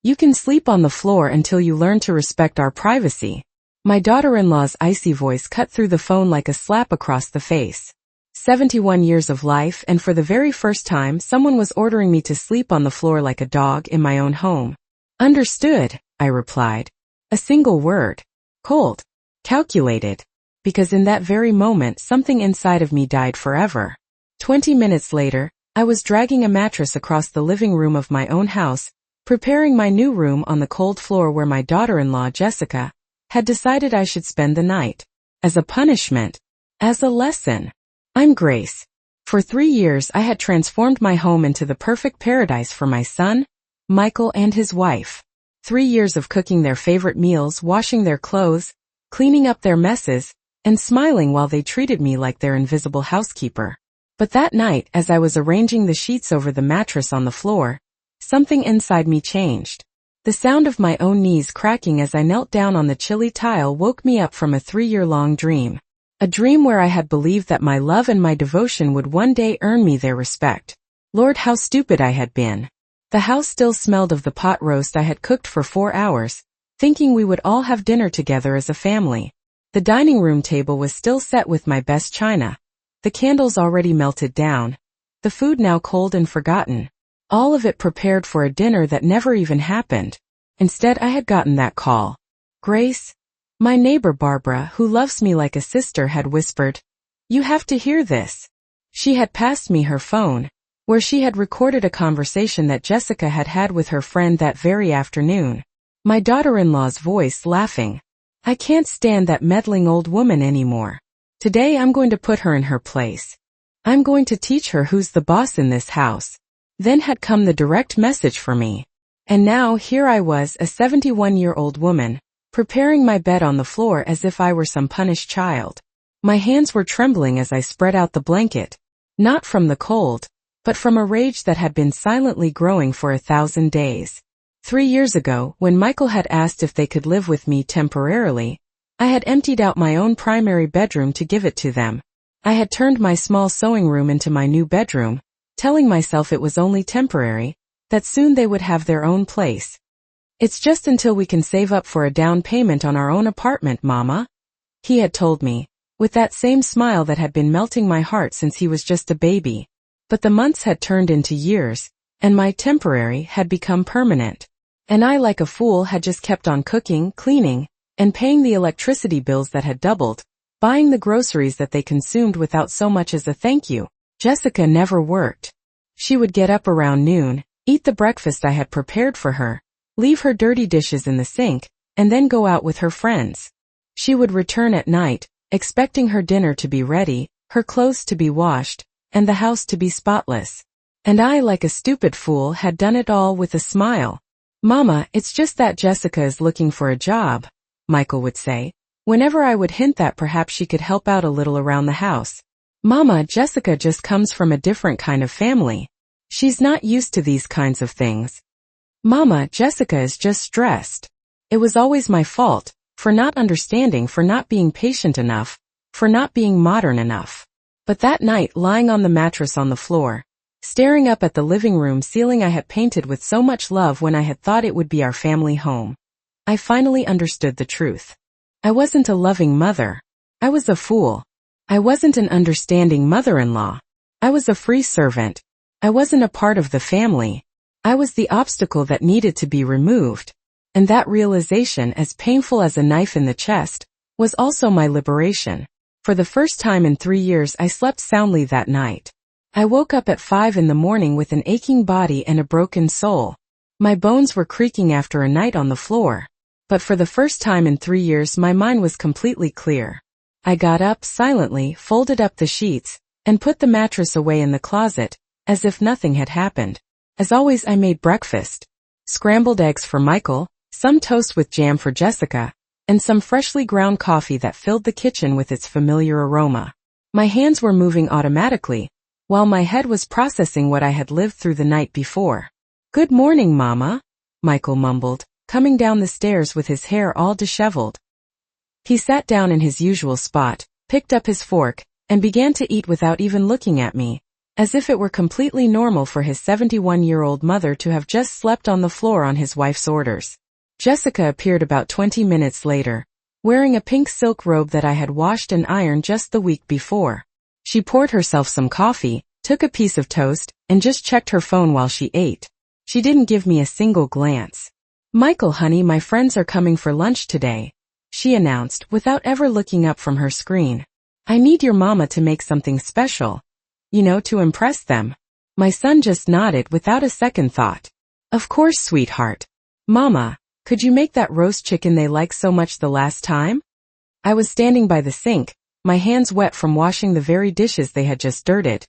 You can sleep on the floor until you learn to respect our privacy. My daughter-in-law's icy voice cut through the phone like a slap across the face. 71 years of life, and for the very first time someone was ordering me to sleep on the floor like a dog in my own home. Understood, I replied. A single word. Cold. Calculated. Because in that very moment something inside of me died forever. 20 minutes later, I was dragging a mattress across the living room of my own house, preparing my new room on the cold floor where my daughter-in-law, Jessica, had decided I should spend the night. As a punishment. As a lesson. I'm Grace. For 3 years I had transformed my home into the perfect paradise for my son, Michael, and his wife. 3 years of cooking their favorite meals, washing their clothes, cleaning up their messes, and smiling while they treated me like their invisible housekeeper. But that night, as I was arranging the sheets over the mattress on the floor, something inside me changed. The sound of my own knees cracking as I knelt down on the chilly tile woke me up from a 3-year-long dream. A dream where I had believed that my love and my devotion would one day earn me their respect. Lord, how stupid I had been. The house still smelled of the pot roast I had cooked for 4 hours, thinking we would all have dinner together as a family. The dining room table was still set with my best china. The candles already melted down. The food now cold and forgotten. All of it prepared for a dinner that never even happened. Instead, I had gotten that call. Grace? My neighbor Barbara, who loves me like a sister, had whispered, "You have to hear this." She had passed me her phone, where she had recorded a conversation that Jessica had had with her friend that very afternoon. My daughter-in-law's voice laughing. "I can't stand that meddling old woman anymore. Today I'm going to put her in her place. I'm going to teach her who's the boss in this house." Then had come the direct message for me. And now here I was, a 71-year-old woman, preparing my bed on the floor as if I were some punished child. My hands were trembling as I spread out the blanket, not from the cold, but from a rage that had been silently growing for 1,000 days. 3 years ago, when Michael had asked if they could live with me temporarily, I had emptied out my own primary bedroom to give it to them. I had turned my small sewing room into my new bedroom, telling myself it was only temporary, that soon they would have their own place. "It's just until we can save up for a down payment on our own apartment, Mama," he had told me, with that same smile that had been melting my heart since he was just a baby. But the months had turned into years, and my temporary had become permanent. And I, like a fool, had just kept on cooking, cleaning, and paying the electricity bills that had doubled, buying the groceries that they consumed without so much as a thank you. Jessica never worked. She would get up around noon, eat the breakfast I had prepared for her, leave her dirty dishes in the sink, and then go out with her friends. She would return at night, expecting her dinner to be ready, her clothes to be washed, and the house to be spotless. And I, like a stupid fool, had done it all with a smile. "Mama, it's just that Jessica is looking for a job," Michael would say, whenever I would hint that perhaps she could help out a little around the house. "Mama, Jessica just comes from a different kind of family. She's not used to these kinds of things. Mama, Jessica is just stressed." It was always my fault, for not understanding, for not being patient enough, for not being modern enough. But that night, lying on the mattress on the floor, staring up at the living room ceiling I had painted with so much love when I had thought it would be our family home, I finally understood the truth. I wasn't a loving mother. I was a fool. I wasn't an understanding mother-in-law. I was a free servant. I wasn't a part of the family. I was the obstacle that needed to be removed. And that realization, as painful as a knife in the chest, was also my liberation. For the first time in 3 years I slept soundly that night. I woke up at 5 in the morning with an aching body and a broken soul. My bones were creaking after a night on the floor. But for the first time in 3 years my mind was completely clear. I got up silently, folded up the sheets, and put the mattress away in the closet, as if nothing had happened. As always, I made breakfast. Scrambled eggs for Michael, some toast with jam for Jessica, and some freshly ground coffee that filled the kitchen with its familiar aroma. My hands were moving automatically, while my head was processing what I had lived through the night before. "Good morning, Mama," Michael mumbled, coming down the stairs with his hair all disheveled. He sat down in his usual spot, picked up his fork, and began to eat without even looking at me, as if it were completely normal for his 71-year-old mother to have just slept on the floor on his wife's orders. Jessica appeared about 20 minutes later, wearing a pink silk robe that I had washed and ironed just the week before. She poured herself some coffee, took a piece of toast, and just checked her phone while she ate. She didn't give me a single glance. "Michael, honey, my friends are coming for lunch today," she announced without ever looking up from her screen. "I need your mama to make something special. To impress them." My son just nodded without a second thought. "Of course, sweetheart. Mama, could you make that roast chicken they liked so much the last time?" I was standing by the sink, my hands wet from washing the very dishes they had just dirted.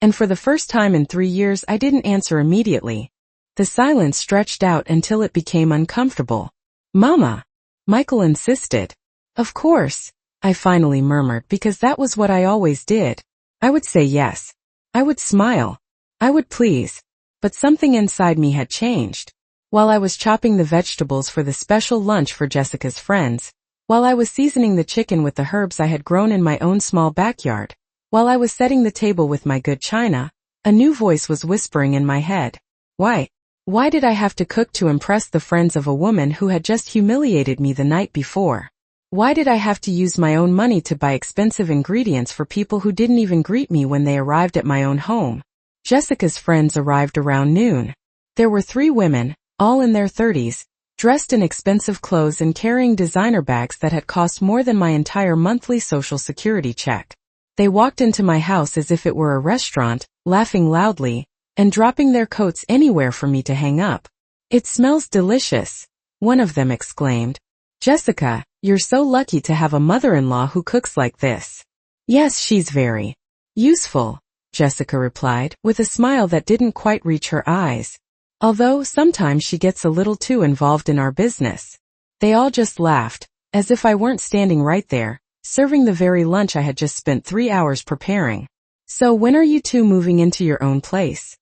And for the first time in 3 years I didn't answer immediately. The silence stretched out until it became uncomfortable. "Mama," Michael insisted. "Of course," I finally murmured, because that was what I always did. I would say yes. I would smile. I would please. But something inside me had changed. While I was chopping the vegetables for the special lunch for Jessica's friends, while I was seasoning the chicken with the herbs I had grown in my own small backyard, while I was setting the table with my good china, a new voice was whispering in my head. Why did I have to cook to impress the friends of a woman who had just humiliated me the night before? Why did I have to use my own money to buy expensive ingredients for people who didn't even greet me when they arrived at my own home? Jessica's friends arrived around noon. There were 3 women, all in their 30s, dressed in expensive clothes and carrying designer bags that had cost more than my entire monthly Social Security check. They walked into my house as if it were a restaurant, laughing loudly, and dropping their coats anywhere for me to hang up. "It smells delicious," one of them exclaimed. "Jessica, you're so lucky to have a mother-in-law who cooks like this." "Yes, she's very useful," Jessica replied, with a smile that didn't quite reach her eyes. "Although sometimes she gets a little too involved in our business." They all just laughed, as if I weren't standing right there, serving the very lunch I had just spent 3 hours preparing. "So when are you two moving into your own place?"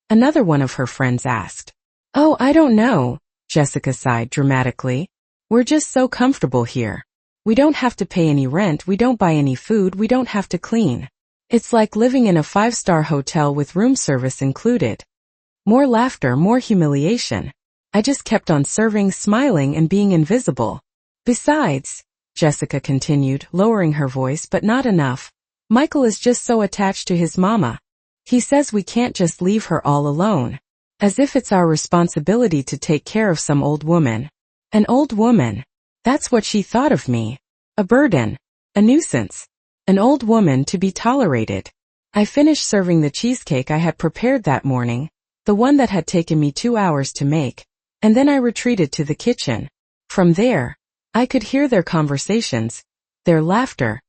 another one of her friends asked. "Oh, I don't know," Jessica sighed dramatically. "We're just so comfortable here. We don't have to pay any rent, we don't buy any food, we don't have to clean. It's like living in a 5-star hotel with room service included." More laughter, more humiliation. I just kept on serving, smiling, and being invisible. "Besides," Jessica continued, lowering her voice but not enough, "Michael is just so attached to his mama. He says we can't just leave her all alone. As if it's our responsibility to take care of some old woman. An old woman. That's what she thought of me. A burden. A nuisance. An old woman to be tolerated." I finished serving the cheesecake I had prepared that morning, the one that had taken me 2 hours to make, and then I retreated to the kitchen. From there, I could hear their conversations, their laughter,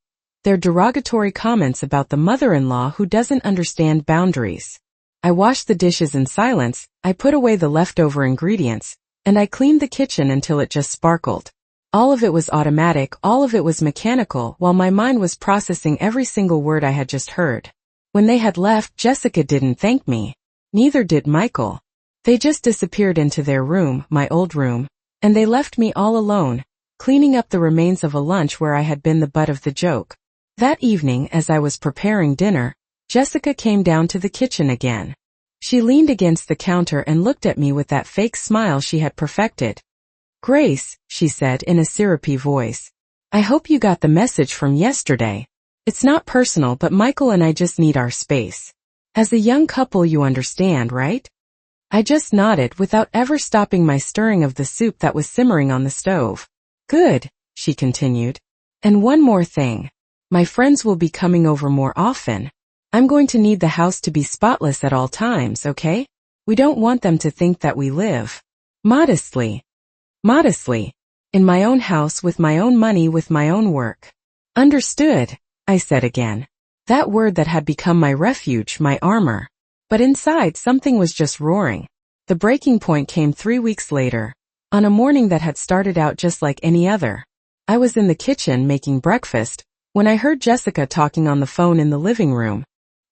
their derogatory comments about the mother-in-law who doesn't understand boundaries. I washed the dishes in silence, I put away the leftover ingredients, and I cleaned the kitchen until it just sparkled. All of it was automatic, all of it was mechanical, while my mind was processing every single word I had just heard. When they had left, Jessica didn't thank me. Neither did Michael. They just disappeared into their room, my old room, and they left me all alone, cleaning up the remains of a lunch where I had been the butt of the joke. That evening, as I was preparing dinner, Jessica came down to the kitchen again. She leaned against the counter and looked at me with that fake smile she had perfected. "Grace," she said in a syrupy voice, "I hope you got the message from yesterday. It's not personal, but Michael and I just need our space. As a young couple, you understand, right?" I just nodded without ever stopping my stirring of the soup that was simmering on the stove. "Good," she continued. "And one more thing. My friends will be coming over more often. I'm going to need the house to be spotless at all times, okay? We don't want them to think that we live modestly, in my own house with my own money with my own work." "Understood," I said again. That word that had become my refuge, my armor. But inside something was just roaring. The breaking point came 3 weeks later, on a morning that had started out just like any other. I was in the kitchen making breakfast, when I heard Jessica talking on the phone in the living room.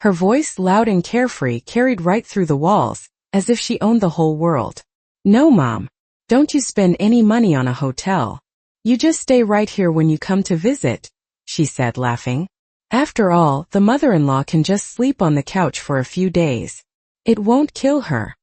Her voice, loud and carefree, carried right through the walls, as if she owned the whole world. "No, Mom. Don't you spend any money on a hotel. You just stay right here when you come to visit," she said, laughing. After all, the mother-in-law can just sleep on the couch for a few days. It won't kill her.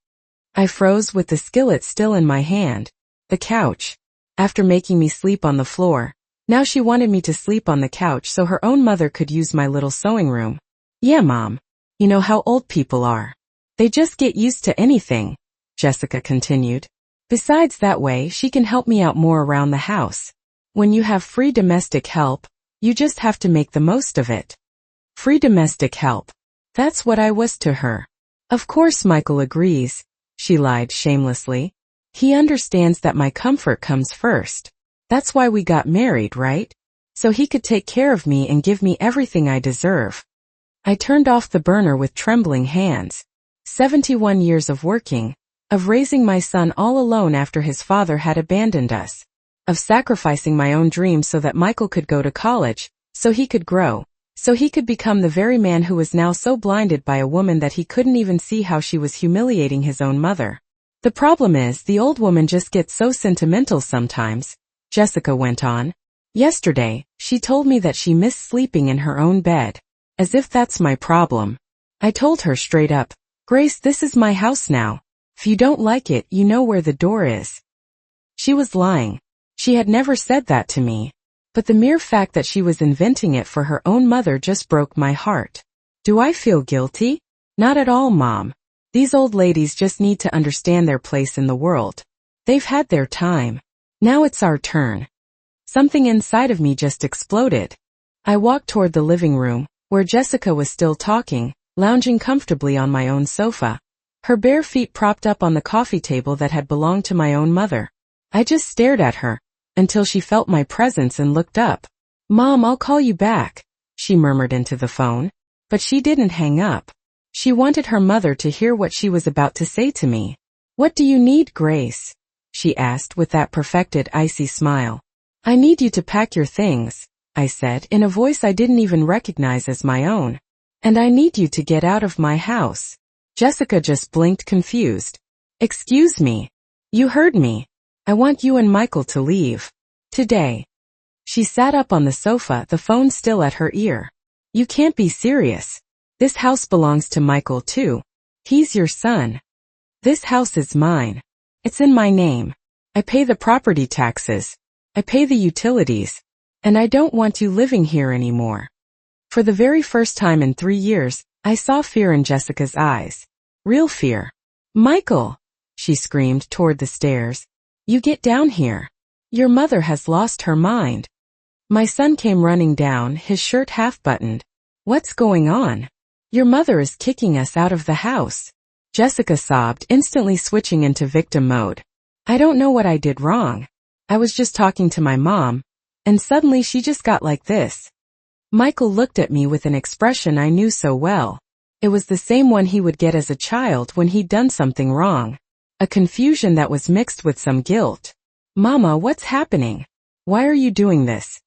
I froze with the skillet still in my hand. The couch. After making me sleep on the floor, now she wanted me to sleep on the couch so her own mother could use my little sewing room. Yeah, Mom. You know how old people are. They just get used to anything, Jessica continued. Besides, that way she can help me out more around the house. When you have free domestic help, you just have to make the most of it. Free domestic help. That's what I was to her. Of course Michael agrees, she lied shamelessly. He understands that my comfort comes first. That's why we got married, right? So he could take care of me and give me everything I deserve. I turned off the burner with trembling hands. 71 years of working, of raising my son all alone after his father had abandoned us, of sacrificing my own dreams so that Michael could go to college, so he could grow, so he could become the very man who was now so blinded by a woman that he couldn't even see how she was humiliating his own mother. The problem is, the old woman just gets so sentimental sometimes, Jessica went on. Yesterday, she told me that she missed sleeping in her own bed. As if that's my problem. I told her straight up, Grace, this is my house now. If you don't like it, you know where the door is. She was lying. She had never said that to me. But the mere fact that she was inventing it for her own mother just broke my heart. Do I feel guilty? Not at all, Mom. These old ladies just need to understand their place in the world. They've had their time. Now it's our turn. Something inside of me just exploded. I walked toward the living room, where Jessica was still talking, lounging comfortably on my own sofa, her bare feet propped up on the coffee table that had belonged to my own mother. I just stared at her, until she felt my presence and looked up. Mom, I'll call you back, she murmured into the phone. But she didn't hang up. She wanted her mother to hear what she was about to say to me. What do you need, Grace? She asked with that perfected icy smile. I need you to pack your things, I said in a voice I didn't even recognize as my own. And I need you to get out of my house. Jessica just blinked confused. Excuse me. You heard me. I want you and Michael to leave. Today. She sat up on the sofa, the phone still at her ear. You can't be serious. This house belongs to Michael too. He's your son. This house is mine. It's in my name. I pay the property taxes. I pay the utilities. And I don't want you living here anymore. For the very first time in 3 years, I saw fear in Jessica's eyes. Real fear. Michael, she screamed toward the stairs. You get down here. Your mother has lost her mind. My son came running down, his shirt half-buttoned. What's going on? Your mother is kicking us out of the house. Jessica sobbed, instantly switching into victim mode. I don't know what I did wrong. I was just talking to my mom. And suddenly she just got like this. Michael looked at me with an expression I knew so well. It was the same one he would get as a child when he'd done something wrong. A confusion that was mixed with some guilt. Mama, what's happening? Why are you doing this?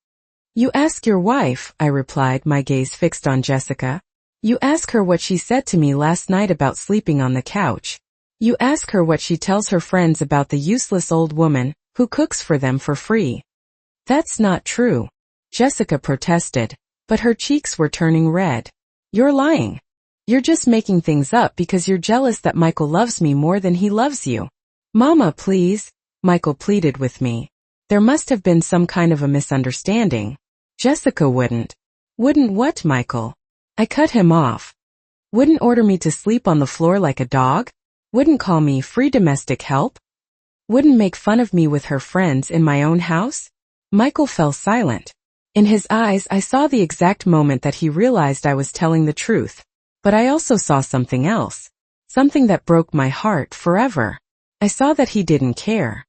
You ask your wife, I replied, my gaze fixed on Jessica. You ask her what she said to me last night about sleeping on the couch. You ask her what she tells her friends about the useless old woman who cooks for them for free. That's not true, Jessica protested, but her cheeks were turning red. You're lying. You're just making things up because you're jealous that Michael loves me more than he loves you. Mama, please, Michael pleaded with me. There must have been some kind of a misunderstanding. Jessica wouldn't. Wouldn't what, Michael? I cut him off. Wouldn't order me to sleep on the floor like a dog? Wouldn't call me free domestic help? Wouldn't make fun of me with her friends in my own house? Michael fell silent. In his eyes I saw the exact moment that he realized I was telling the truth. But I also saw something else. Something that broke my heart forever. I saw that he didn't care.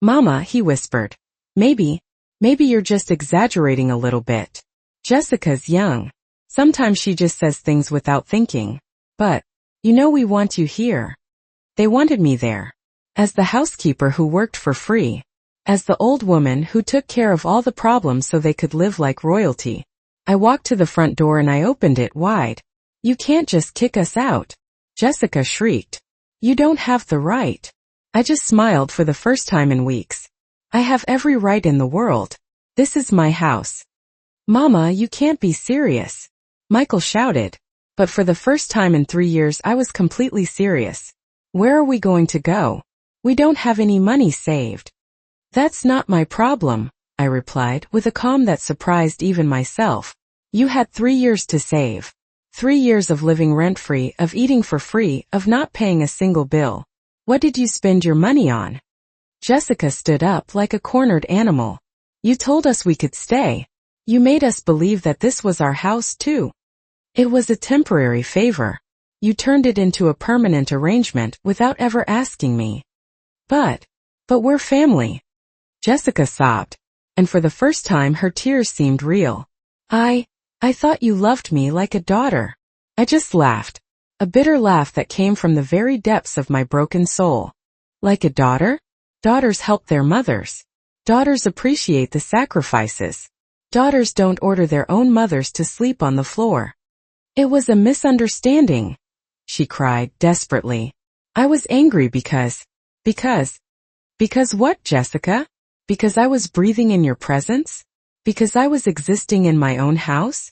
Mama, he whispered. Maybe you're just exaggerating a little bit. Jessica's young. Sometimes she just says things without thinking. But, you know, we want you here. They wanted me there. As the housekeeper who worked for free. As the old woman who took care of all the problems so they could live like royalty. I walked to the front door and I opened it wide. You can't just kick us out. Jessica shrieked. You don't have the right. I just smiled for the first time in weeks. I have every right in the world. This is my house. Mama, you can't be serious, Michael shouted. But for the first time in 3 years I was completely serious. Where are we going to go? We don't have any money saved. That's not my problem, I replied with a calm that surprised even myself. You had 3 years to save. 3 years of living rent-free, of eating for free, of not paying a single bill. What did you spend your money on? Jessica stood up like a cornered animal. You told us we could stay. You made us believe that this was our house too. It was a temporary favor. You turned it into a permanent arrangement without ever asking me. But we're family. Jessica sobbed, and for the first time her tears seemed real. I thought you loved me like a daughter. I just laughed, a bitter laugh that came from the very depths of my broken soul. Like a daughter? Daughters help their mothers. Daughters appreciate the sacrifices. Daughters don't order their own mothers to sleep on the floor. It was a misunderstanding, she cried desperately. I was angry because what, Jessica? Because I was breathing in your presence? Because I was existing in my own house?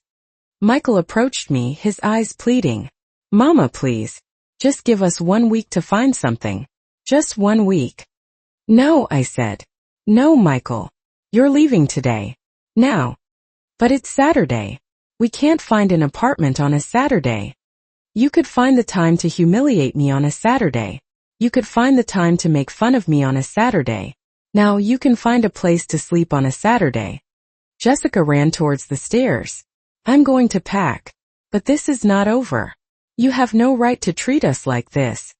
Michael approached me, his eyes pleading. Mama, please. Just give us 1 week to find something. Just 1 week. No, I said. No, Michael. You're leaving today. Now. But it's Saturday. We can't find an apartment on a Saturday. You could find the time to humiliate me on a Saturday. You could find the time to make fun of me on a Saturday. Now you can find a place to sleep on a Saturday. Jessica ran towards the stairs. I'm going to pack. But this is not over. You have no right to treat us like this.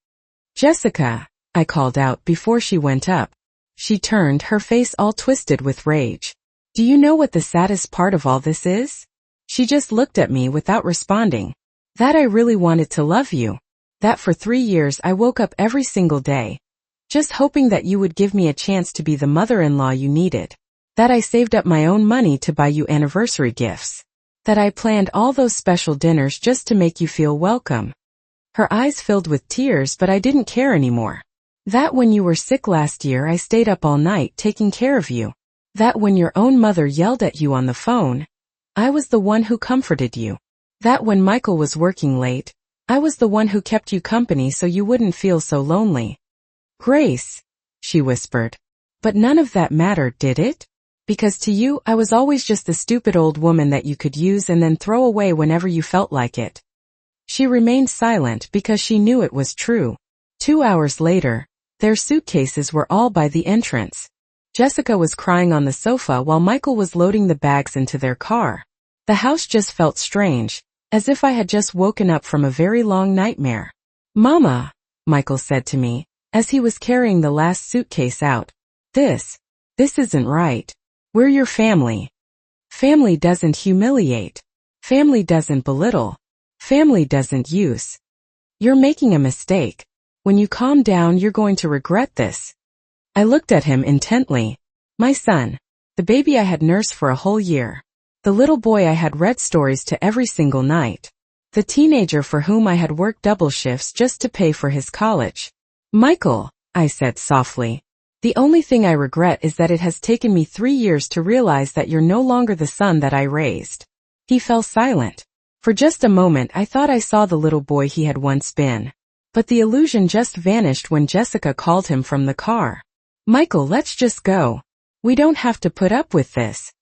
Jessica, I called out before she went up. She turned, her face all twisted with rage. Do you know what the saddest part of all this is? She just looked at me without responding. That I really wanted to love you. That for 3 years I woke up every single day, just hoping that you would give me a chance to be the mother-in-law you needed. That I saved up my own money to buy you anniversary gifts. That I planned all those special dinners just to make you feel welcome. Her eyes filled with tears, but I didn't care anymore. That when you were sick last year I stayed up all night taking care of you. That when your own mother yelled at you on the phone, I was the one who comforted you. That when Michael was working late, I was the one who kept you company so you wouldn't feel so lonely. Grace, she whispered. But none of that mattered, did it? Because to you I was always just the stupid old woman that you could use and then throw away whenever you felt like it. She remained silent because she knew it was true. 2 hours later, their suitcases were all by the entrance. Jessica was crying on the sofa while Michael was loading the bags into their car. The house just felt strange, as if I had just woken up from a very long nightmare. Mama, Michael said to me, as he was carrying the last suitcase out. This isn't right. We're your family. Family doesn't humiliate. Family doesn't belittle. Family doesn't use. You're making a mistake. When you calm down you're going to regret this. I looked at him intently. My son. The baby I had nursed for a whole year. The little boy I had read stories to every single night. The teenager for whom I had worked double shifts just to pay for his college. Michael, I said softly. The only thing I regret is that it has taken me 3 years to realize that you're no longer the son that I raised. He fell silent. For just a moment I thought I saw the little boy he had once been. But the illusion just vanished when Jessica called him from the car. Michael, let's just go. We don't have to put up with this.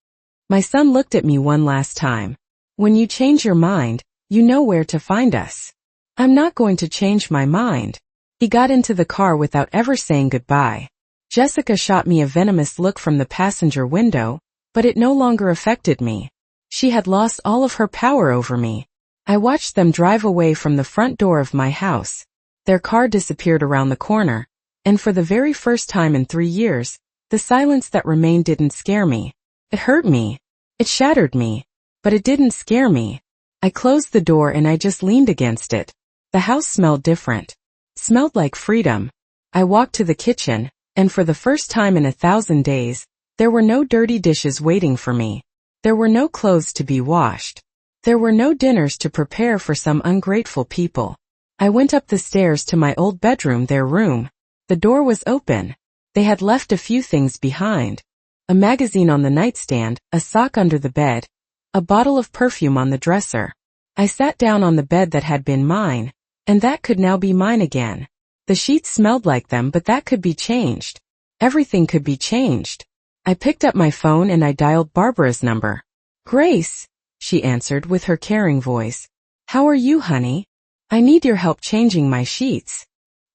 My son looked at me one last time. When you change your mind, you know where to find us. I'm not going to change my mind. He got into the car without ever saying goodbye. Jessica shot me a venomous look from the passenger window, but it no longer affected me. She had lost all of her power over me. I watched them drive away from the front door of my house. Their car disappeared around the corner, and for the very first time in 3 years, the silence that remained didn't scare me. It hurt me. It shattered me. But it didn't scare me. I closed the door and I just leaned against it. The house smelled different. Smelled like freedom. I walked to the kitchen, and for the first time in 1,000 days, there were no dirty dishes waiting for me. There were no clothes to be washed. There were no dinners to prepare for some ungrateful people. I went up the stairs to my old bedroom, their room. The door was open. They had left a few things behind. A magazine on the nightstand, a sock under the bed, a bottle of perfume on the dresser. I sat down on the bed that had been mine, and that could now be mine again. The sheets smelled like them, but that could be changed. Everything could be changed. I picked up my phone and I dialed Barbara's number. "Grace," she answered with her caring voice. "How are you, honey? I need your help changing my sheets."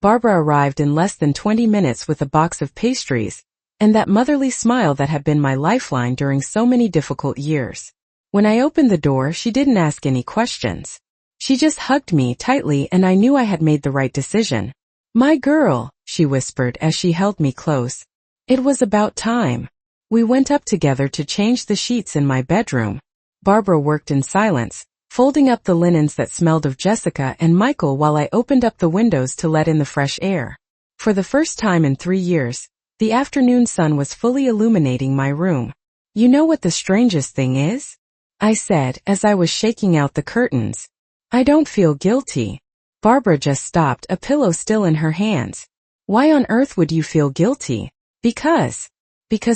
Barbara arrived in less than 20 minutes with a box of pastries, and that motherly smile that had been my lifeline during so many difficult years. When I opened the door, she didn't ask any questions. She just hugged me tightly, and I knew I had made the right decision. "My girl," she whispered as she held me close. It was about time. We went up together to change the sheets in my bedroom. Barbara worked in silence, folding up the linens that smelled of Jessica and Michael while I opened up the windows to let in the fresh air. For the first time in 3 years, the afternoon sun was fully illuminating my room. "You know what the strangest thing is?" I said as I was shaking out the curtains. "I don't feel guilty." Barbara just stopped, a pillow still in her hands. "Why on earth would you feel guilty?" Because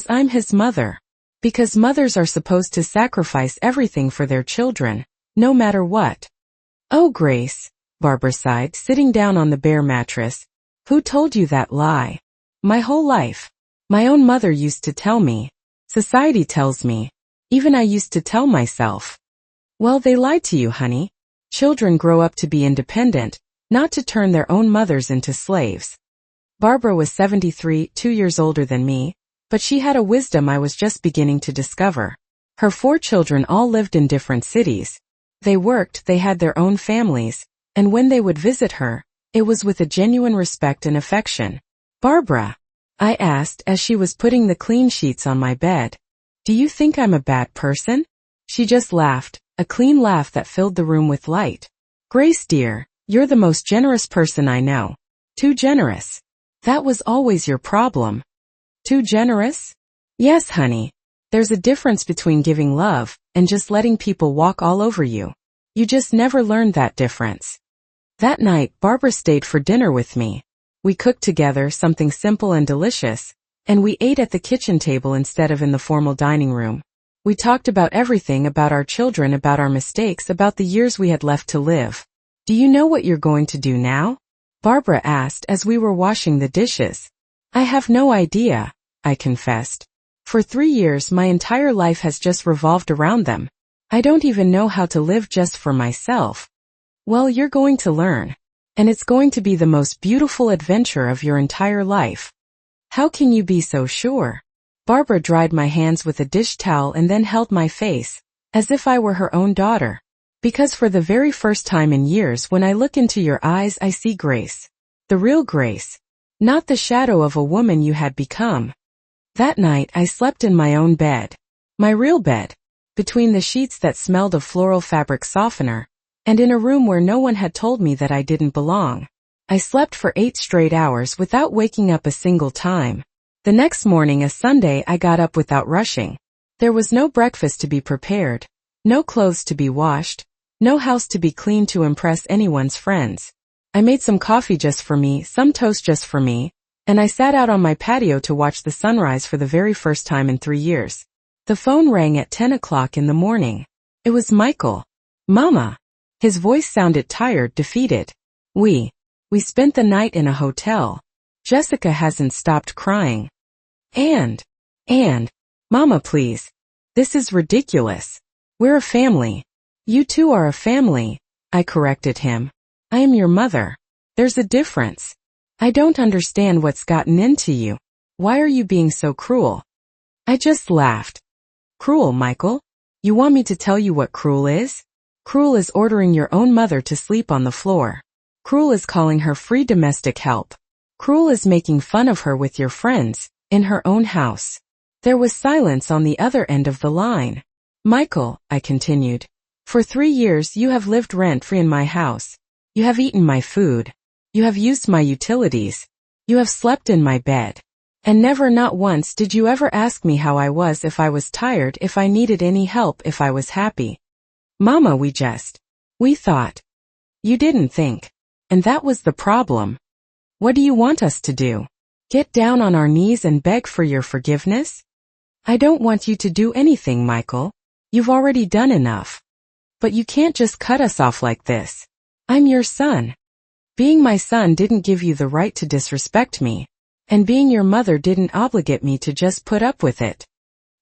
I'm his mother. Because mothers are supposed to sacrifice everything for their children, no matter what." "Oh, Grace," Barbara sighed, sitting down on the bare mattress. "Who told you that lie?" "My whole life. My own mother used to tell me. Society tells me. Even I used to tell myself." "Well, they lied to you, honey. Children grow up to be independent, not to turn their own mothers into slaves." Barbara was 73, 2 years older than me, but she had a wisdom I was just beginning to discover. Her 4 children all lived in different cities. They worked, they had their own families, and when they would visit her, it was with a genuine respect and affection. "Barbara," I asked as she was putting the clean sheets on my bed, "do you think I'm a bad person?" She just laughed, a clean laugh that filled the room with light. "Grace dear, you're the most generous person I know. Too generous. That was always your problem." "Too generous?" "Yes, honey. There's a difference between giving love and just letting people walk all over you. You just never learned that difference." That night, Barbara stayed for dinner with me. We cooked together something simple and delicious, and we ate at the kitchen table instead of in the formal dining room. We talked about everything, about our children, about our mistakes, about the years we had left to live. "Do you know what you're going to do now?" Barbara asked as we were washing the dishes. "I have no idea," I confessed. "For 3 years my entire life has just revolved around them. I don't even know how to live just for myself." "Well, you're going to learn. And it's going to be the most beautiful adventure of your entire life." "How can you be so sure?" Barbara dried my hands with a dish towel and then held my face, as if I were her own daughter. "Because for the very first time in years, when I look into your eyes, I see Grace. The real Grace. Not the shadow of a woman you had become." That night I slept in my own bed. My real bed. Between the sheets that smelled of floral fabric softener, and in a room where no one had told me that I didn't belong. I slept for 8 straight hours without waking up a single time. The next morning, a Sunday, I got up without rushing. There was no breakfast to be prepared, no clothes to be washed, no house to be cleaned to impress anyone's friends. I made some coffee just for me, some toast just for me, and I sat out on my patio to watch the sunrise for the very first time in 3 years. The phone rang at 10 o'clock in the morning. It was Michael. "Mama." His voice sounded tired, defeated. We spent the night in a hotel. Jessica hasn't stopped crying. And, Mama, please. This is ridiculous. We're a family. You two are a family, I corrected him. I am your mother. There's a difference. I don't understand what's gotten into you. Why are you being so cruel? I just laughed. Cruel, Michael? You want me to tell you what cruel is? Cruel is ordering your own mother to sleep on the floor. Cruel is calling her free domestic help. Cruel is making fun of her with your friends, in her own house. There was silence on the other end of the line. Michael, I continued, for 3 years you have lived rent-free in my house. You have eaten my food. You have used my utilities. You have slept in my bed. And never, not once, did you ever ask me how I was, if I was tired, if I needed any help, if I was happy. Mama, we thought. You didn't think. And that was the problem. What do you want us to do? Get down on our knees and beg for your forgiveness? I don't want you to do anything, Michael. You've already done enough. But you can't just cut us off like this. I'm your son. Being my son didn't give you the right to disrespect me. And being your mother didn't obligate me to just put up with it.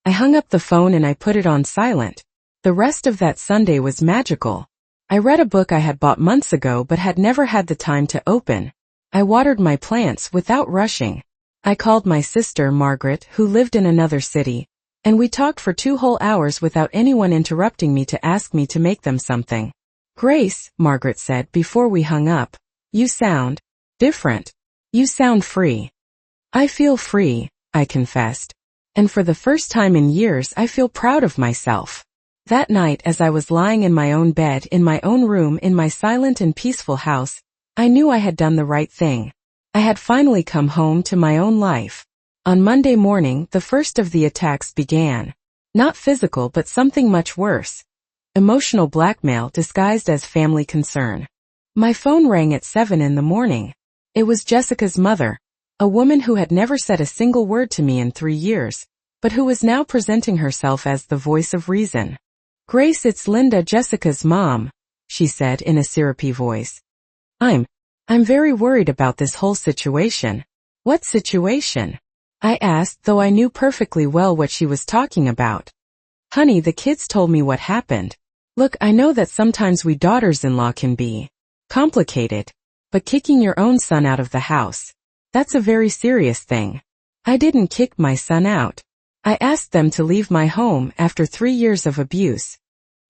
I hung up the phone and I put it on silent. The rest of that Sunday was magical. I read a book I had bought months ago but had never had the time to open. I watered my plants without rushing. I called my sister Margaret, who lived in another city, and we talked for 2 whole hours without anyone interrupting me to ask me to make them something. Grace, Margaret said before we hung up, you sound different. You sound free. I feel free, I confessed. And for the first time in years I feel proud of myself. That night as I was lying in my own bed in my own room in my silent and peaceful house, I knew I had done the right thing. I had finally come home to my own life. On Monday morning, the first of the attacks began. Not physical but something much worse. Emotional blackmail disguised as family concern. My phone rang at 7 in the morning. It was Jessica's mother, a woman who had never said a single word to me in 3 years, but who was now presenting herself as the voice of reason. Grace, it's Linda, Jessica's mom, she said in a syrupy voice. I'm very worried about this whole situation. What situation? I asked, though I knew perfectly well what she was talking about. Honey, the kids told me what happened. Look, I know that sometimes we daughters-in-law can be complicated, but kicking your own son out of the house, that's a very serious thing. I didn't kick my son out. I asked them to leave my home after 3 years of abuse.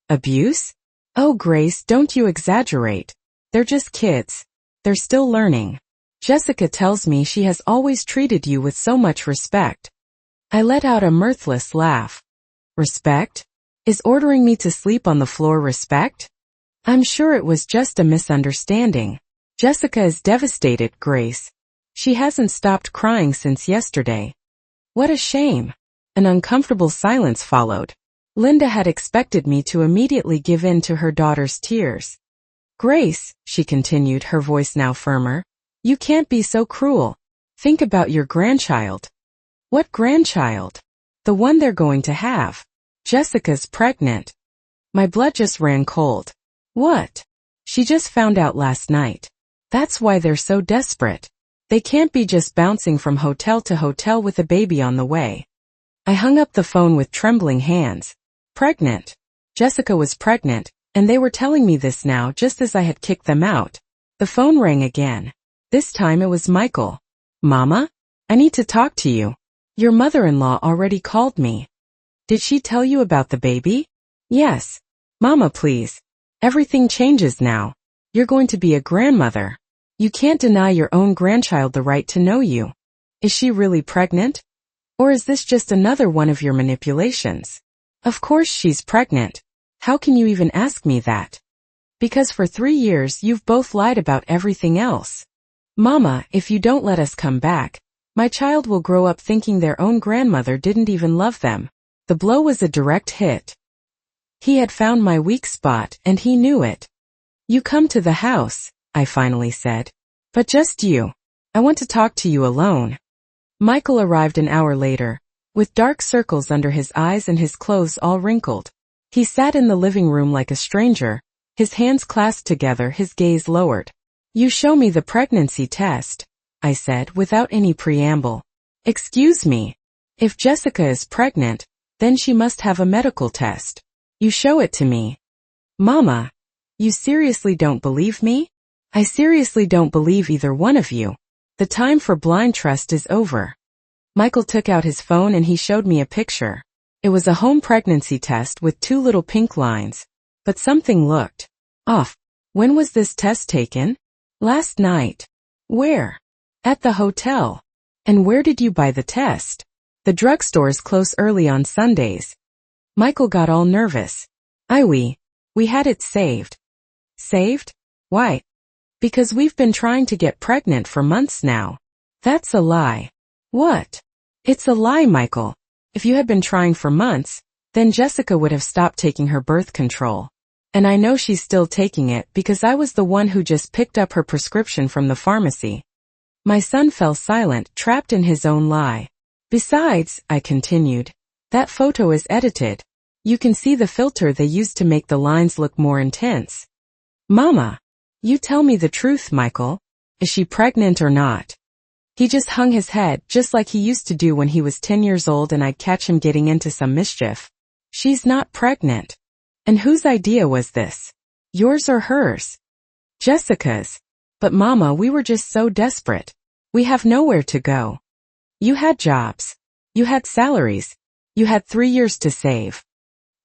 Abuse? Oh, Grace, don't you exaggerate. They're just kids. They're still learning. Jessica tells me she has always treated you with so much respect. I let out a mirthless laugh. Respect? Is ordering me to sleep on the floor respect? I'm sure it was just a misunderstanding. Jessica is devastated, Grace. She hasn't stopped crying since yesterday. What a shame. An uncomfortable silence followed. Linda had expected me to immediately give in to her daughter's tears. Grace, she continued, her voice now firmer, you can't be so cruel. Think about your grandchild. What grandchild? The one they're going to have. Jessica's pregnant. My blood just ran cold. What? She just found out last night. That's why they're so desperate. They can't be just bouncing from hotel to hotel with a baby on the way. I hung up the phone with trembling hands. Pregnant. Jessica was pregnant, and they were telling me this now just as I had kicked them out. The phone rang again. This time it was Michael. Mama? I need to talk to you. Your mother-in-law already called me. Did she tell you about the baby? Yes. Mama, please. Everything changes now. You're going to be a grandmother. You can't deny your own grandchild the right to know you. Is she really pregnant? Or is this just another one of your manipulations? Of course she's pregnant. How can you even ask me that? Because for 3 years you've both lied about everything else. Mama, if you don't let us come back, my child will grow up thinking their own grandmother didn't even love them. The blow was a direct hit. He had found my weak spot, and he knew it. You come to the house, I finally said. But just you. I want to talk to you alone. Michael arrived an hour later, with dark circles under his eyes and his clothes all wrinkled. He sat in the living room like a stranger, his hands clasped together, his gaze lowered. You show me the pregnancy test, I said without any preamble. Excuse me. If Jessica is pregnant, then she must have a medical test. You show it to me. Mama, you seriously don't believe me? I seriously don't believe either one of you. The time for blind trust is over. Michael took out his phone and he showed me a picture. It was a home pregnancy test with 2 little pink lines. But something looked off. When was this test taken? Last night. Where? At the hotel. And where did you buy the test? The drugstores close early on Sundays. Michael got all nervous. We had it saved. Saved? Why? Because we've been trying to get pregnant for months now. That's a lie. What? It's a lie, Michael. If you had been trying for months, then Jessica would have stopped taking her birth control. And I know she's still taking it because I was the one who just picked up her prescription from the pharmacy. My son fell silent, trapped in his own lie. Besides, I continued, that photo is edited. You can see the filter they used to make the lines look more intense. Mama, you tell me the truth, Michael. Is she pregnant or not? He just hung his head, just like he used to do when he was 10 years old and I'd catch him getting into some mischief. She's not pregnant. And whose idea was this? Yours or hers? Jessica's. But Mama, we were just so desperate. We have nowhere to go. You had jobs. You had salaries. You had 3 years to save.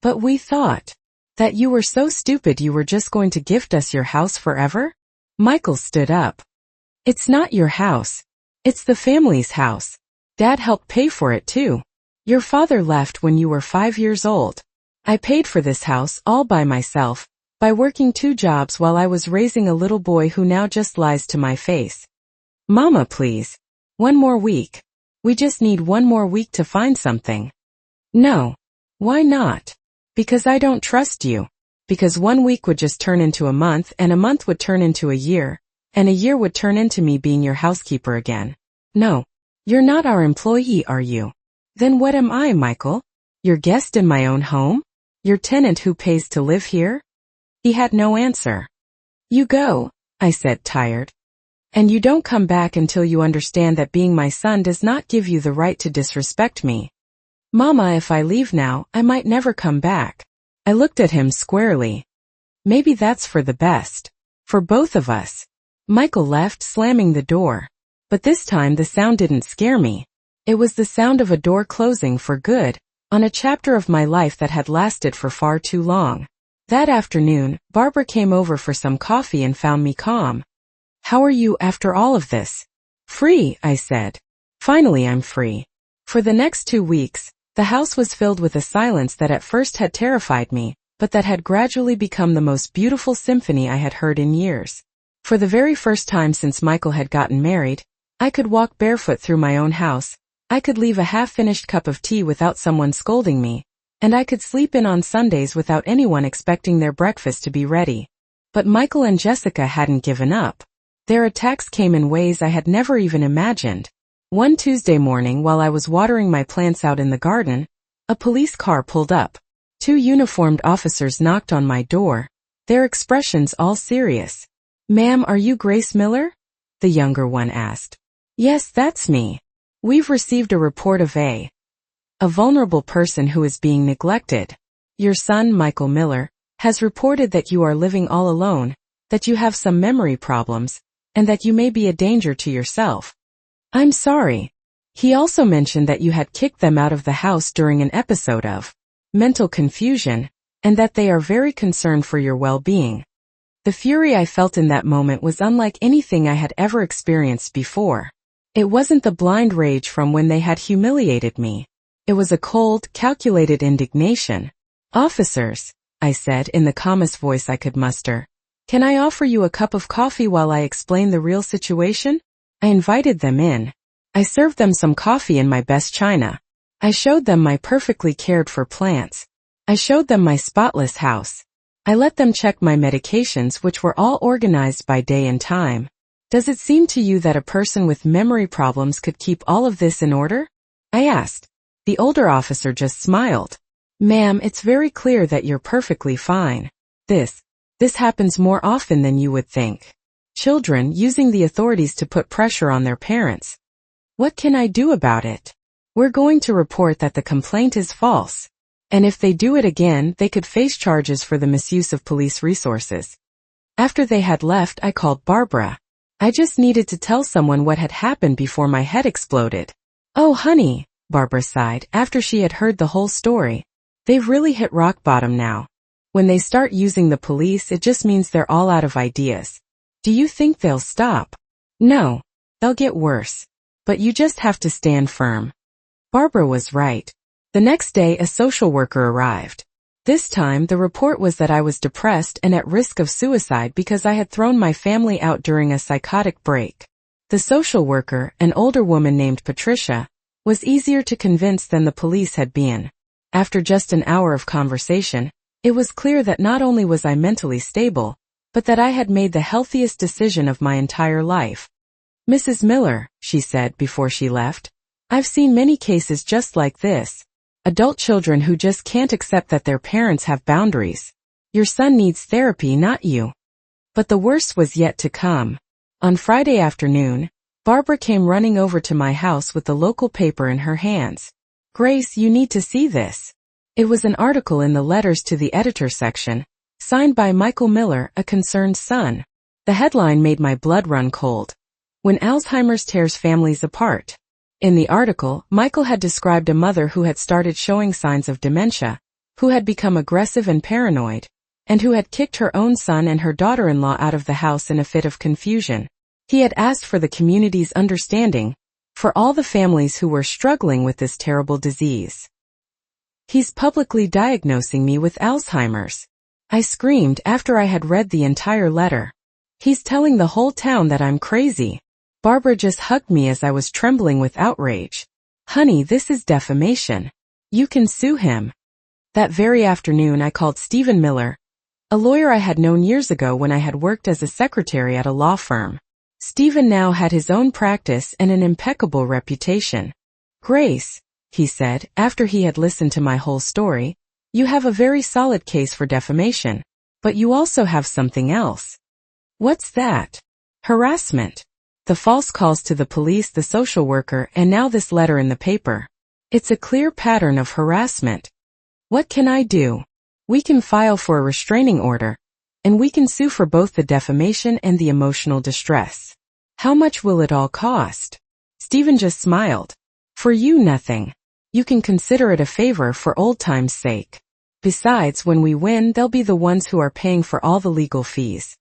But we thought that you were so stupid you were just going to gift us your house forever? Michael stood up. It's not your house. It's the family's house. Dad helped pay for it too. Your father left when you were 5 years old. I paid for this house all by myself, by working 2 jobs while I was raising a little boy who now just lies to my face. Mama, please. 1 more week. We just need 1 more week to find something. No. Why not? Because I don't trust you. Because 1 week would just turn into a month and a month would turn into a year, and a year would turn into me being your housekeeper again. No. You're not our employee, are you? Then what am I, Michael? Your guest in my own home? Your tenant who pays to live here? He had no answer. You go, I said, tired. And you don't come back until you understand that being my son does not give you the right to disrespect me. Mama, if I leave now, I might never come back. I looked at him squarely. Maybe that's for the best. For both of us. Michael left, slamming the door. But this time the sound didn't scare me. It was the sound of a door closing for good, on a chapter of my life that had lasted for far too long. That afternoon, Barbara came over for some coffee and found me calm. How are you after all of this? Free, I said. Finally I'm free. For the next 2 weeks, the house was filled with a silence that at first had terrified me, but that had gradually become the most beautiful symphony I had heard in years. For the very first time since Michael had gotten married, I could walk barefoot through my own house, I could leave a half-finished cup of tea without someone scolding me, and I could sleep in on Sundays without anyone expecting their breakfast to be ready. But Michael and Jessica hadn't given up. Their attacks came in ways I had never even imagined. One Tuesday morning while I was watering my plants out in the garden, a police car pulled up. 2 uniformed officers knocked on my door, their expressions all serious. Ma'am, are you Grace Miller? The younger one asked. Yes, that's me. We've received a report of a vulnerable person who is being neglected. Your son, Michael Miller, has reported that you are living all alone, that you have some memory problems, and that you may be a danger to yourself. I'm sorry. He also mentioned that you had kicked them out of the house during an episode of mental confusion, and that they are very concerned for your well-being. The fury I felt in that moment was unlike anything I had ever experienced before. It wasn't the blind rage from when they had humiliated me. It was a cold, calculated indignation. Officers, I said in the calmest voice I could muster, can I offer you a cup of coffee while I explain the real situation? I invited them in. I served them some coffee in my best china. I showed them my perfectly cared for plants. I showed them my spotless house. I let them check my medications, which were all organized by day and time. Does it seem to you that a person with memory problems could keep all of this in order? I asked. The older officer just smiled. Ma'am, it's very clear that you're perfectly fine. This happens more often than you would think. Children using the authorities to put pressure on their parents. What can I do about it? We're going to report that the complaint is false. And if they do it again, they could face charges for the misuse of police resources. After they had left, I called Barbara. I just needed to tell someone what had happened before my head exploded. Oh, honey, Barbara sighed after she had heard the whole story. They've really hit rock bottom now. When they start using the police, it just means they're all out of ideas. Do you think they'll stop? No, they'll get worse. But you just have to stand firm. Barbara was right. The next day, a social worker arrived. This time, the report was that I was depressed and at risk of suicide because I had thrown my family out during a psychotic break. The social worker, an older woman named Patricia, was easier to convince than the police had been. After just an hour of conversation, it was clear that not only was I mentally stable, but that I had made the healthiest decision of my entire life. Mrs. Miller, she said before she left, I've seen many cases just like this. Adult children who just can't accept that their parents have boundaries. Your son needs therapy, not you. But the worst was yet to come. On Friday afternoon, Barbara came running over to my house with the local paper in her hands. Grace, you need to see this. It was an article in the letters to the editor section, signed by Michael Miller, a concerned son. The headline made my blood run cold. When Alzheimer's tears families apart. In the article, Michael had described a mother who had started showing signs of dementia, who had become aggressive and paranoid, and who had kicked her own son and her daughter-in-law out of the house in a fit of confusion. He had asked for the community's understanding, for all the families who were struggling with this terrible disease. He's publicly diagnosing me with Alzheimer's. I screamed after I had read the entire letter. He's telling the whole town that I'm crazy. Barbara just hugged me as I was trembling with outrage. Honey, this is defamation. You can sue him. That very afternoon I called Stephen Miller, a lawyer I had known years ago when I had worked as a secretary at a law firm. Stephen now had his own practice and an impeccable reputation. Grace, he said, after he had listened to my whole story, you have a very solid case for defamation, but you also have something else. What's that? Harassment. The false calls to the police, the social worker, and now this letter in the paper. It's a clear pattern of harassment. What can I do? We can file for a restraining order, and we can sue for both the defamation and the emotional distress. How much will it all cost? Stephen just smiled. For you, nothing. You can consider it a favor for old time's sake. Besides, when we win, they'll be the ones who are paying for all the legal fees.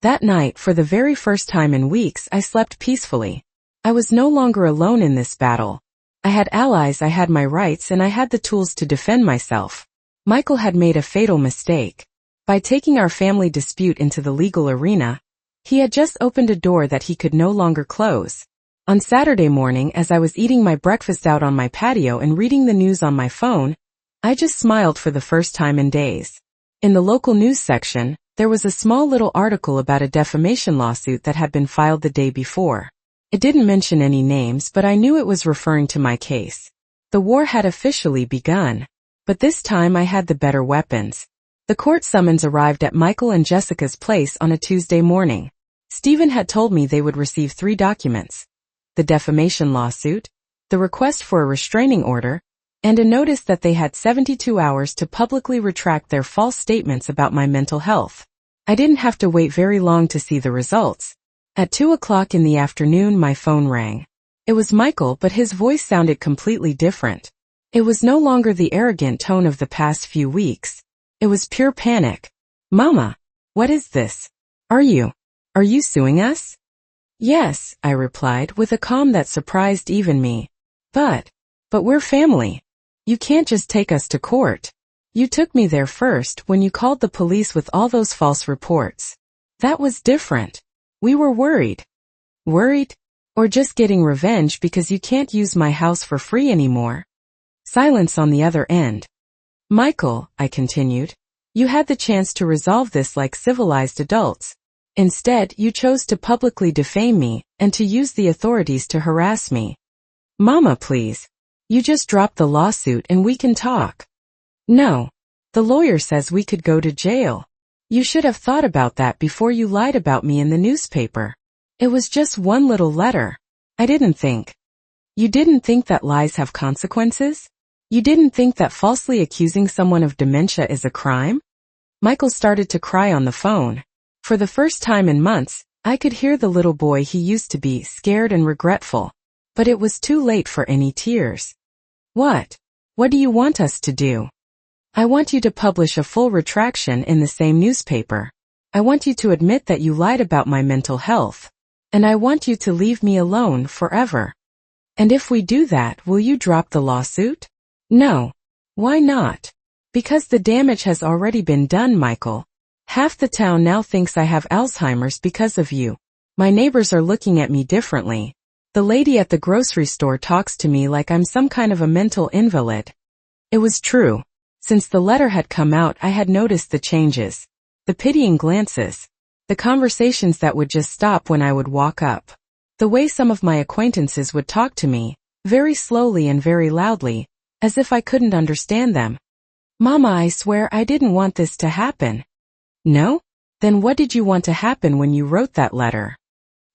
That night, for the very first time in weeks, I slept peacefully. I was no longer alone in this battle. I had allies, I had my rights, and I had the tools to defend myself. Michael had made a fatal mistake. By taking our family dispute into the legal arena, he had just opened a door that he could no longer close. On Saturday morning, as I was eating my breakfast out on my patio and reading the news on my phone, I just smiled for the first time in days. In the local news section, there was a small little article about a defamation lawsuit that had been filed the day before. It didn't mention any names, but I knew it was referring to my case. The war had officially begun. But this time I had the better weapons. The court summons arrived at Michael and Jessica's place on a Tuesday morning. Stephen had told me they would receive 3 documents: the defamation lawsuit, the request for a restraining order, and a notice that they had 72 hours to publicly retract their false statements about my mental health. I didn't have to wait very long to see the results. At 2 o'clock in the afternoon my phone rang. It was Michael, but his voice sounded completely different. It was no longer the arrogant tone of the past few weeks. It was pure panic. Mama, what is this? Are you suing us? Yes, I replied with a calm that surprised even me. But we're family. You can't just take us to court. You took me there first when you called the police with all those false reports. That was different. We were worried. Worried? Or just getting revenge because you can't use my house for free anymore? Silence on the other end. Michael, I continued, you had the chance to resolve this like civilized adults. Instead, you chose to publicly defame me and to use the authorities to harass me. Mama, please. You just drop the lawsuit and we can talk. No. The lawyer says we could go to jail. You should have thought about that before you lied about me in the newspaper. It was just one little letter. I didn't think. You didn't think that lies have consequences? You didn't think that falsely accusing someone of dementia is a crime? Michael started to cry on the phone. For the first time in months, I could hear the little boy he used to be, scared and regretful. But it was too late for any tears. What? What do you want us to do? I want you to publish a full retraction in the same newspaper. I want you to admit that you lied about my mental health. And I want you to leave me alone forever. And if we do that, will you drop the lawsuit? No. Why not? Because the damage has already been done, Michael. Half the town now thinks I have Alzheimer's because of you. My neighbors are looking at me differently. The lady at the grocery store talks to me like I'm some kind of a mental invalid. It was true. Since the letter had come out, I had noticed the changes. The pitying glances. The conversations that would just stop when I would walk up. The way some of my acquaintances would talk to me, very slowly and very loudly, as if I couldn't understand them. Mama, I swear I didn't want this to happen. No? Then what did you want to happen when you wrote that letter?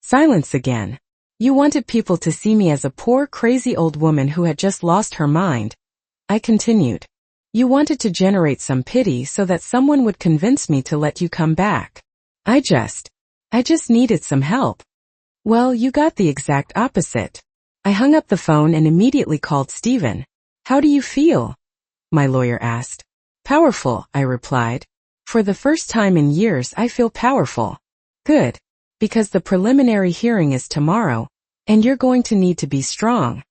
Silence again. You wanted people to see me as a poor, crazy old woman who had just lost her mind. I continued. You wanted to generate some pity so that someone would convince me to let you come back. I just needed some help. Well, you got the exact opposite. I hung up the phone and immediately called Stephen. How do you feel? My lawyer asked. Powerful, I replied. For the first time in years I feel powerful. Good. Because the preliminary hearing is tomorrow, and you're going to need to be strong.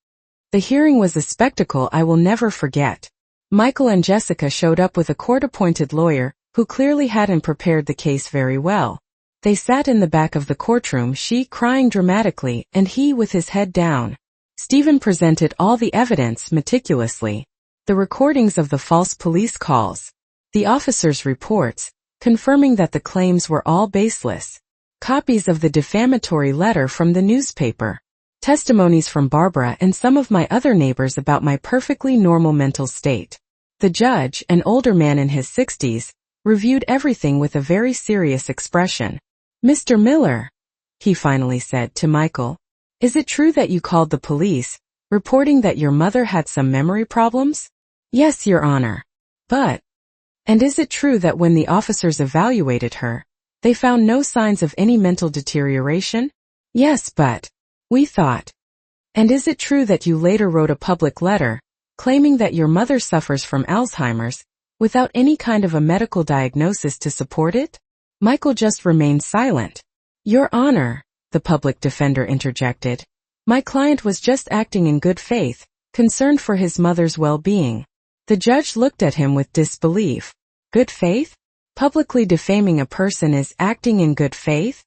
The hearing was a spectacle I will never forget. Michael and Jessica showed up with a court-appointed lawyer, who clearly hadn't prepared the case very well. They sat in the back of the courtroom, she crying dramatically, and he with his head down. Stephen presented all the evidence meticulously. The recordings of the false police calls. The officers' reports, confirming that the claims were all baseless. Copies of the defamatory letter from the newspaper. Testimonies from Barbara and some of my other neighbors about my perfectly normal mental state. The judge, an older man in his 60s, reviewed everything with a very serious expression. Mr. Miller, he finally said to Michael, is it true that you called the police, reporting that your mother had some memory problems? Yes, Your Honor. But, and is it true that when the officers evaluated her, they found no signs of any mental deterioration? Yes, but, we thought. And is it true that you later wrote a public letter, claiming that your mother suffers from Alzheimer's, without any kind of a medical diagnosis to support it? Michael just remained silent. Your Honor, the public defender interjected, my client was just acting in good faith, concerned for his mother's well-being. The judge looked at him with disbelief. Good faith? Publicly defaming a person is acting in good faith?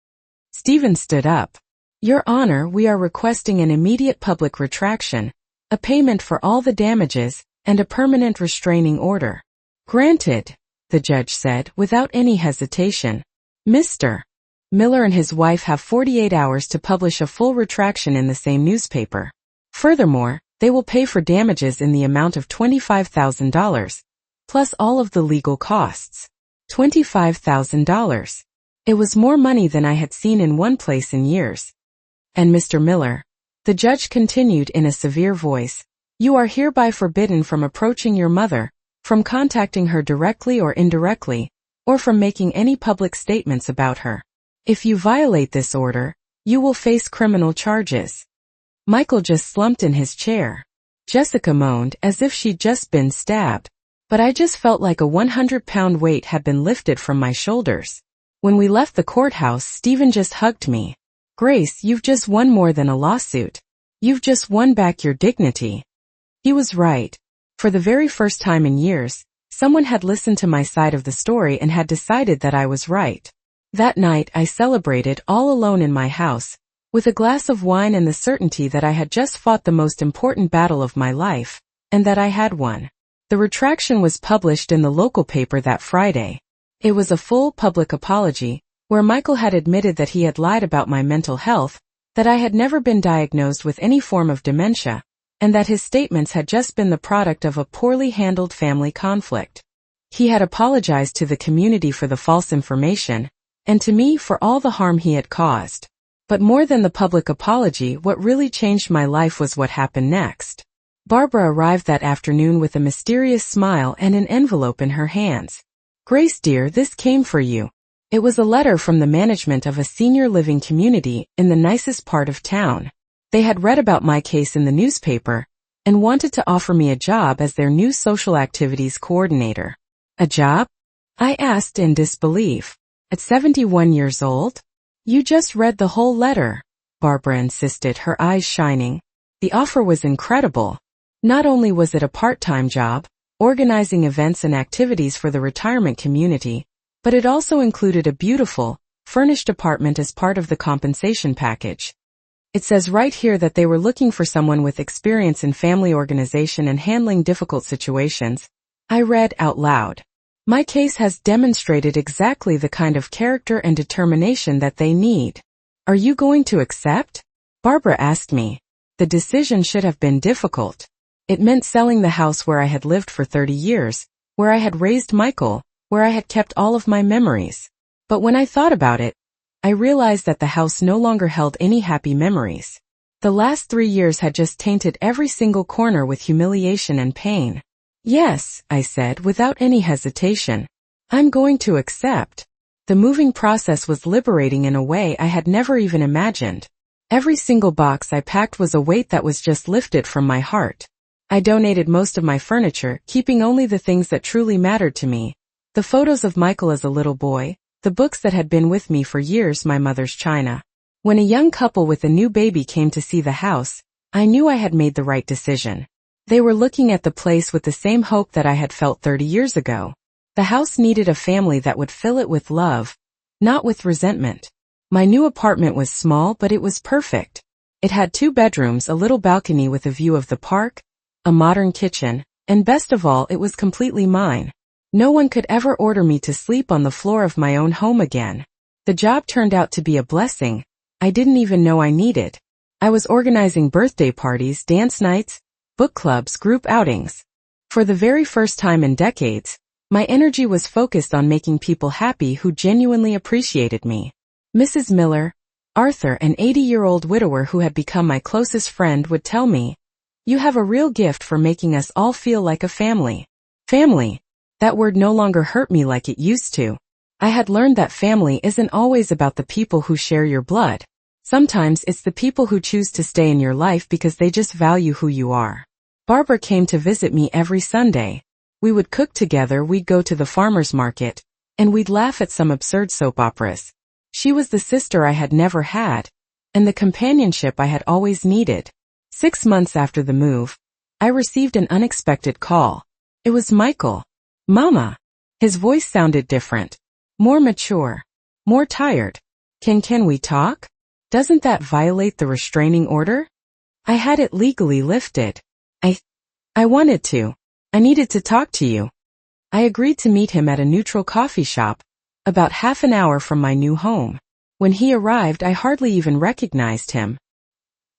Stephen stood up. Your Honor, we are requesting an immediate public retraction, a payment for all the damages, and a permanent restraining order. Granted, the judge said without any hesitation. Mr. Miller and his wife have 48 hours to publish a full retraction in the same newspaper. Furthermore, they will pay for damages in the amount of $25,000, plus all of the legal costs. $25,000. It was more money than I had seen in one place in years. And Mr. Miller, the judge continued in a severe voice, you are hereby forbidden from approaching your mother, from contacting her directly or indirectly, or from making any public statements about her. If you violate this order, you will face criminal charges. Michael just slumped in his chair. Jessica moaned as if she'd just been stabbed. But I just felt like a 100-pound weight had been lifted from my shoulders. When we left the courthouse, Stephen just hugged me. Grace, you've just won more than a lawsuit. You've just won back your dignity. He was right. For the very first time in years, someone had listened to my side of the story and had decided that I was right. That night I celebrated all alone in my house, with a glass of wine and the certainty that I had just fought the most important battle of my life, and that I had won. The retraction was published in the local paper that Friday. It was a full public apology, where Michael had admitted that he had lied about my mental health, that I had never been diagnosed with any form of dementia, and that his statements had just been the product of a poorly handled family conflict. He had apologized to the community for the false information, and to me for all the harm he had caused. But more than the public apology, what really changed my life was what happened next. Barbara arrived that afternoon with a mysterious smile and an envelope in her hands. Grace dear, this came for you. It was a letter from the management of a senior living community in the nicest part of town. They had read about my case in the newspaper, and wanted to offer me a job as their new social activities coordinator. A job? I asked in disbelief. At 71 years old? You just read the whole letter, Barbara insisted, her eyes shining. The offer was incredible. Not only was it a part-time job, organizing events and activities for the retirement community, but it also included a beautiful, furnished apartment as part of the compensation package. It says right here that they were looking for someone with experience in family organization and handling difficult situations. I read out loud. My case has demonstrated exactly the kind of character and determination that they need. Are you going to accept? Barbara asked me. The decision should have been difficult. It meant selling the house where I had lived for 30 years, where I had raised Michael, where I had kept all of my memories. But when I thought about it, I realized that the house no longer held any happy memories. The last 3 years had just tainted every single corner with humiliation and pain. Yes, I said without any hesitation. I'm going to accept. The moving process was liberating in a way I had never even imagined. Every single box I packed was a weight that was just lifted from my heart. I donated most of my furniture, keeping only the things that truly mattered to me. The photos of Michael as a little boy, the books that had been with me for years, my mother's china. When a young couple with a new baby came to see the house, I knew I had made the right decision. They were looking at the place with the same hope that I had felt 30 years ago. The house needed a family that would fill it with love, not with resentment. My new apartment was small, but it was perfect. It had 2 bedrooms, a little balcony with a view of the park, a modern kitchen, and best of all, it was completely mine. No one could ever order me to sleep on the floor of my own home again. The job turned out to be a blessing I didn't even know I needed. I was organizing birthday parties, dance nights, book clubs, group outings. For the very first time in decades, my energy was focused on making people happy who genuinely appreciated me. Mrs. Miller, Arthur, an 80-year-old widower who had become my closest friend, would tell me, "You have a real gift for making us all feel like a family." Family. That word no longer hurt me like it used to. I had learned that family isn't always about the people who share your blood. Sometimes it's the people who choose to stay in your life because they just value who you are. Barbara came to visit me every Sunday. We would cook together, we'd go to the farmer's market, and we'd laugh at some absurd soap operas. She was the sister I had never had, and the companionship I had always needed. 6 months after the move, I received an unexpected call. It was Michael. "Mama." His voice sounded different. More mature. More tired. Can we talk? Doesn't that violate the restraining order? I had it legally lifted. I wanted to. I needed to talk to you. I agreed to meet him at a neutral coffee shop, about half an hour from my new home. When he arrived, I hardly even recognized him.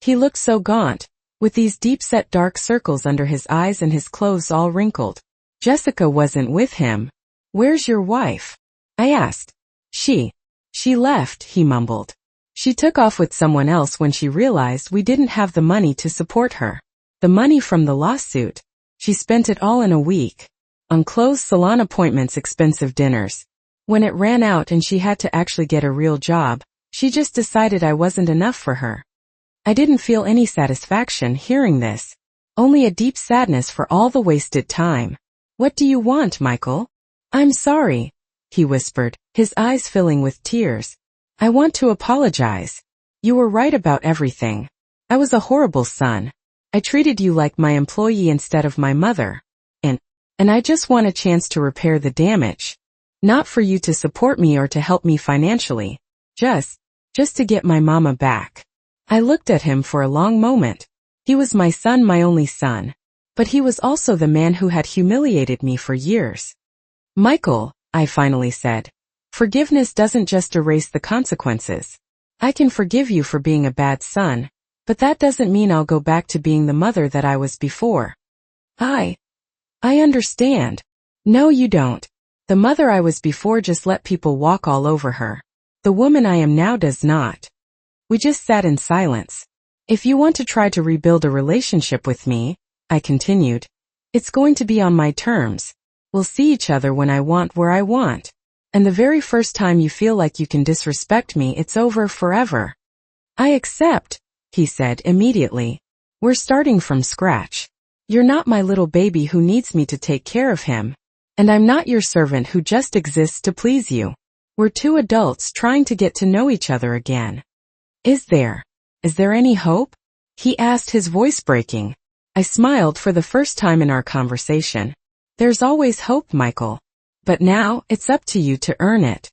He looked so gaunt, with these deep-set dark circles under his eyes and his clothes all wrinkled. Jessica wasn't with him. "Where's your wife?" I asked. She left," he mumbled. "She took off with someone else when she realized we didn't have the money to support her. The money from the lawsuit. She spent it all in a week. On clothes, salon appointments, expensive dinners. When it ran out and she had to actually get a real job, she just decided I wasn't enough for her." I didn't feel any satisfaction hearing this. Only a deep sadness for all the wasted time. "What do you want, Michael?" "I'm sorry," he whispered, his eyes filling with tears. "I want to apologize. You were right about everything. I was a horrible son. I treated you like my employee instead of my mother. And I just want a chance to repair the damage. Not for you to support me or to help me financially. Just to get my mama back." I looked at him for a long moment. He was my son, my only son. But he was also the man who had humiliated me for years. "Michael," I finally said, "forgiveness doesn't just erase the consequences. I can forgive you for being a bad son, but that doesn't mean I'll go back to being the mother that I was before." I understand. "No, you don't. The mother I was before just let people walk all over her. The woman I am now does not." We just sat in silence. "If you want to try to rebuild a relationship with me," I continued, "it's going to be on my terms. We'll see each other when I want, where I want. And the very first time you feel like you can disrespect me, it's over forever." "I accept," he said immediately. "We're starting from scratch. You're not my little baby who needs me to take care of him. And I'm not your servant who just exists to please you. We're 2 adults trying to get to know each other again." Is there any hope?" he asked, his voice breaking. I smiled for the first time in our conversation. "There's always hope, Michael. But now, it's up to you to earn it."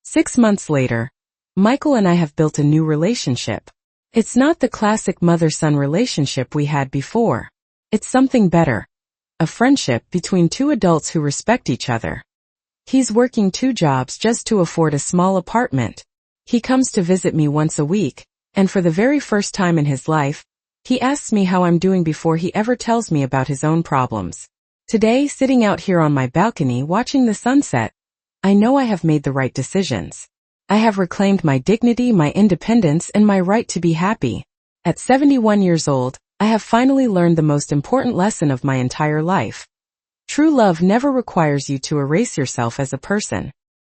6 months later, Michael and I have built a new relationship. It's not the classic mother-son relationship we had before. It's something better. A friendship between 2 adults who respect each other. He's working 2 jobs just to afford a small apartment. He comes to visit me once a week, and for the very first time in his life, He asks me how I'm doing before he ever tells me about his own problems. Today, sitting out here on my balcony watching the sunset, I know I have made the right decisions. I have reclaimed my dignity, my independence, and my right to be happy. At 71 years old, I have finally learned the most important lesson of my entire life. True love never requires you to erase yourself as a person.